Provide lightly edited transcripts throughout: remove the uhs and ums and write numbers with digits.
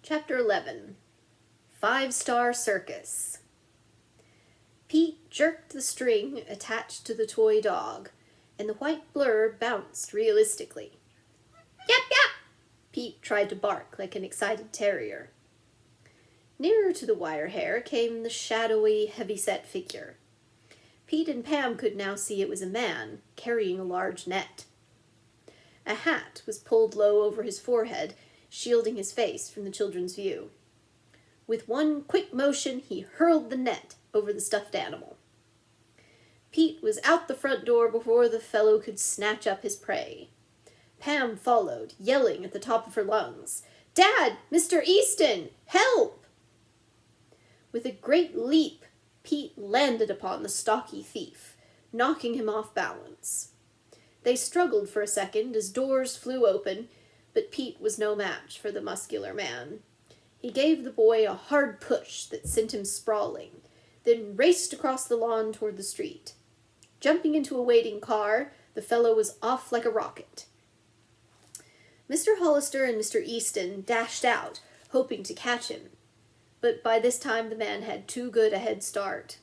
Chapter 11. Five-Star Circus. Pete jerked the string attached to the toy dog, and the white blur bounced realistically. Yap, yap! Pete tried to bark like an excited terrier. Nearer to the wire hair came the shadowy, heavy-set figure. Pete and Pam could now see it was a man, carrying a large net. A hat was pulled low over his forehead, shielding his face from the children's view. With one quick motion, he hurled the net over the stuffed animal. Pete was out the front door before the fellow could snatch up his prey. Pam followed, yelling at the top of her lungs, "Dad! Mr. Easton! Help!" With a great leap, Pete landed upon the stocky thief, knocking him off balance. They struggled for a second as doors flew open, but Pete was no match for the muscular man. He gave the boy a hard push that sent him sprawling, then raced across the lawn toward the street. Jumping into a waiting car, the fellow was off like a rocket. Mr. Hollister and Mr. Easton dashed out, hoping to catch him, but by this time the man had too good a head start.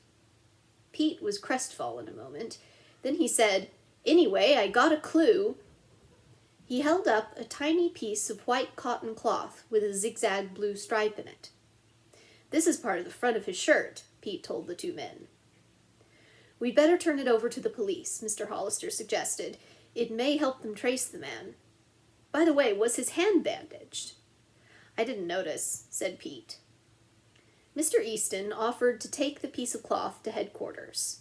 Pete was crestfallen a moment. Then he said, "Anyway, I got a clue." He held up a tiny piece of white cotton cloth with a zigzag blue stripe in it. "This is part of the front of his shirt," Pete told the two men. "We'd better turn it over to the police," Mr. Hollister suggested. "It may help them trace the man. By the way, was his hand bandaged?" "I didn't notice," said Pete. Mr. Easton offered to take the piece of cloth to headquarters.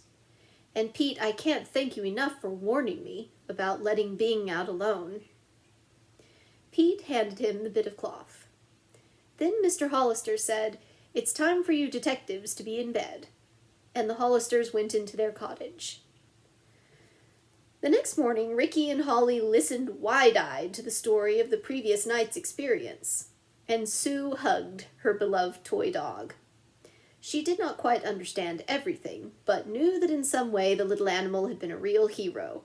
"And Pete, I can't thank you enough for warning me about letting Bing out alone." Pete handed him the bit of cloth. Then Mr. Hollister said, "It's time for you detectives to be in bed," and the Hollisters went into their cottage. The next morning, Ricky and Holly listened wide-eyed to the story of the previous night's experience, and Sue hugged her beloved toy dog. She did not quite understand everything, but knew that in some way the little animal had been a real hero.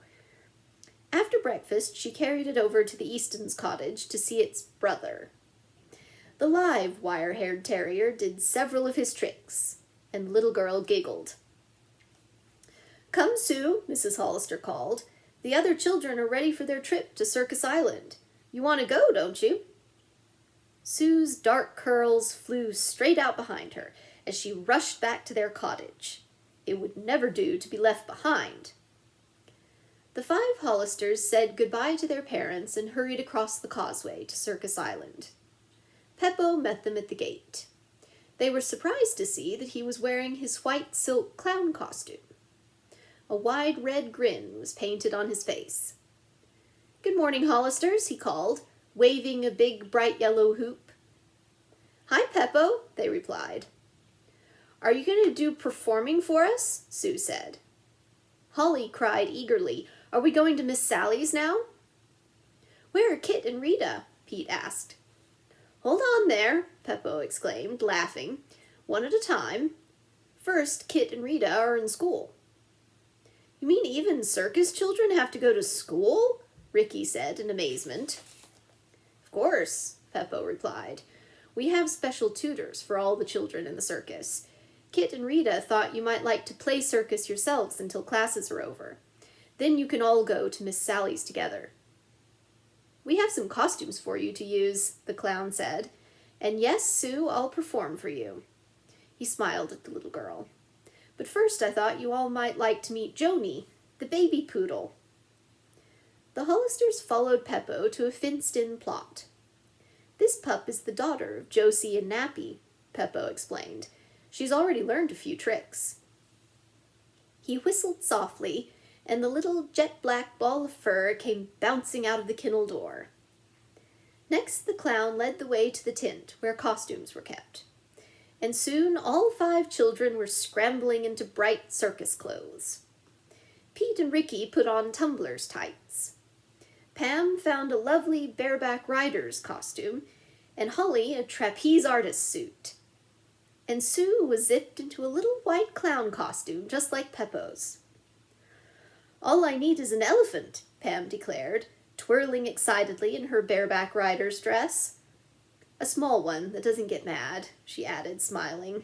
After breakfast, she carried it over to the Eastons' cottage to see its brother. The live wire-haired terrier did several of his tricks, and the little girl giggled. "Come, Sue," Mrs. Hollister called. "The other children are ready for their trip to Circus Island. You want to go, don't you?" Sue's dark curls flew straight out behind her as she rushed back to their cottage. It would never do to be left behind. The five Hollisters said goodbye to their parents and hurried across the causeway to Circus Island. Peppo met them at the gate. They were surprised to see that he was wearing his white silk clown costume. A wide red grin was painted on his face. "Good morning, Hollisters," he called, waving a big bright yellow hoop. "Hi, Peppo," they replied. "Are you going to do performing for us?" Sue said. Holly cried eagerly, "Are we going to Miss Sally's now?" "Where are Kit and Rita?" Pete asked. "Hold on there," Peppo exclaimed, laughing. "One at a time. First, Kit and Rita are in school." "You mean even circus children have to go to school?" Ricky said in amazement. "Of course," Peppo replied. "We have special tutors for all the children in the circus. Kit and Rita thought you might like to play circus yourselves until classes are over. Then you can all go to Miss Sally's together." "We have some costumes for you to use," the clown said. "And yes, Sue, I'll perform for you." He smiled at the little girl. "But first I thought you all might like to meet Joni, the baby poodle." The Hollisters followed Peppo to a fenced-in plot. "This pup is the daughter of Josie and Nappy," Peppo explained. "She's already learned a few tricks." He whistled softly, and the little jet-black ball of fur came bouncing out of the kennel door. Next, the clown led the way to the tent where costumes were kept, and soon all five children were scrambling into bright circus clothes. Pete and Ricky put on tumbler's tights. Pam found a lovely bareback rider's costume, and Holly a trapeze artist's suit. And Sue was zipped into a little white clown costume just like Peppo's. "All I need is an elephant," Pam declared, twirling excitedly in her bareback rider's dress. A small one that doesn't get mad, she added, smiling.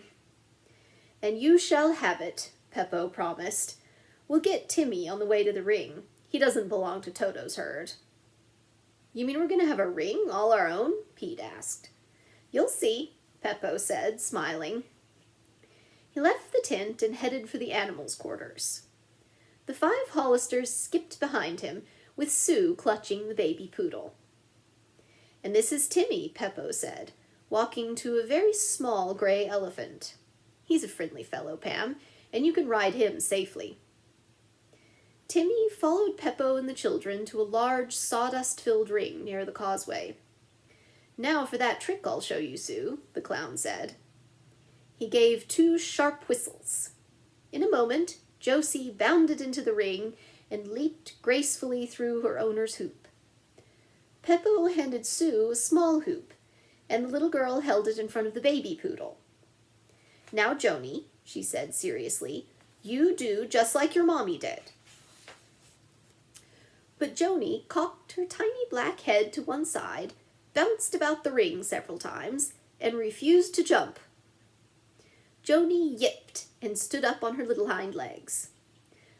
And you shall have it, Peppo promised. We'll get Timmy on the way to the ring. He doesn't belong to Toto's herd. You mean we're going to have a ring all our own? Pete asked. You'll see, Peppo said, smiling. He left the tent and headed for the animals' quarters. The 5 Hollisters skipped behind him, with Sue clutching the baby poodle. And this is Timmy, Peppo said, walking to a very small gray elephant. He's a friendly fellow, Pam, and you can ride him safely. Timmy followed Peppo and the children to a large sawdust-filled ring near the causeway. Now for that trick I'll show you, Sue, the clown said. He gave 2 sharp whistles. In a moment, Josie bounded into the ring and leaped gracefully through her owner's hoop. Peppo handed Sue a small hoop, and the little girl held it in front of the baby poodle. Now, Joni, she said seriously, you do just like your mommy did. But Joni cocked her tiny black head to one side, bounced about the ring several times, and refused to jump. Joni yipped and stood up on her little hind legs.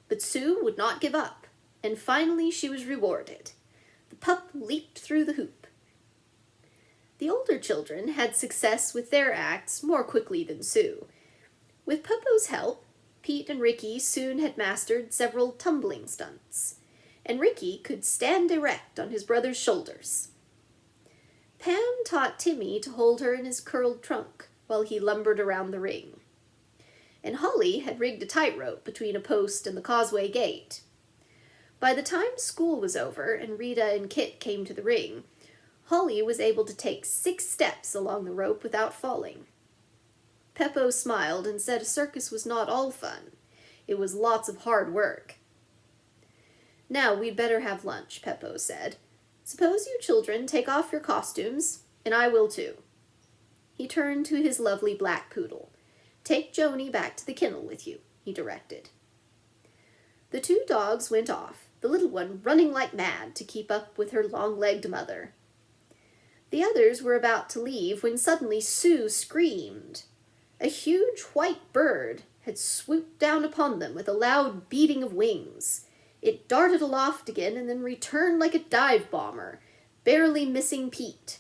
But Sue would not give up, and finally she was rewarded. The pup leaped through the hoop. The older children had success with their acts more quickly than Sue. With Peppo's help, Pete and Ricky soon had mastered several tumbling stunts, and Ricky could stand erect on his brother's shoulders. Pam taught Timmy to hold her in his curled trunk while he lumbered around the ring. And Holly had rigged a tightrope between a post and the causeway gate. By the time school was over and Rita and Kit came to the ring, Holly was able to take 6 steps along the rope without falling. Peppo smiled and said a circus was not all fun. It was lots of hard work. Now we'd better have lunch, Peppo said. Suppose you children take off your costumes, and I will too. He turned to his lovely black poodle. Take Joni back to the kennel with you, he directed. The 2 dogs went off, the little one running like mad to keep up with her long-legged mother. The others were about to leave when suddenly Sue screamed. A huge white bird had swooped down upon them with a loud beating of wings. It darted aloft again and then returned like a dive bomber, barely missing Pete.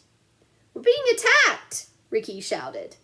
We're being attacked, Ricky shouted.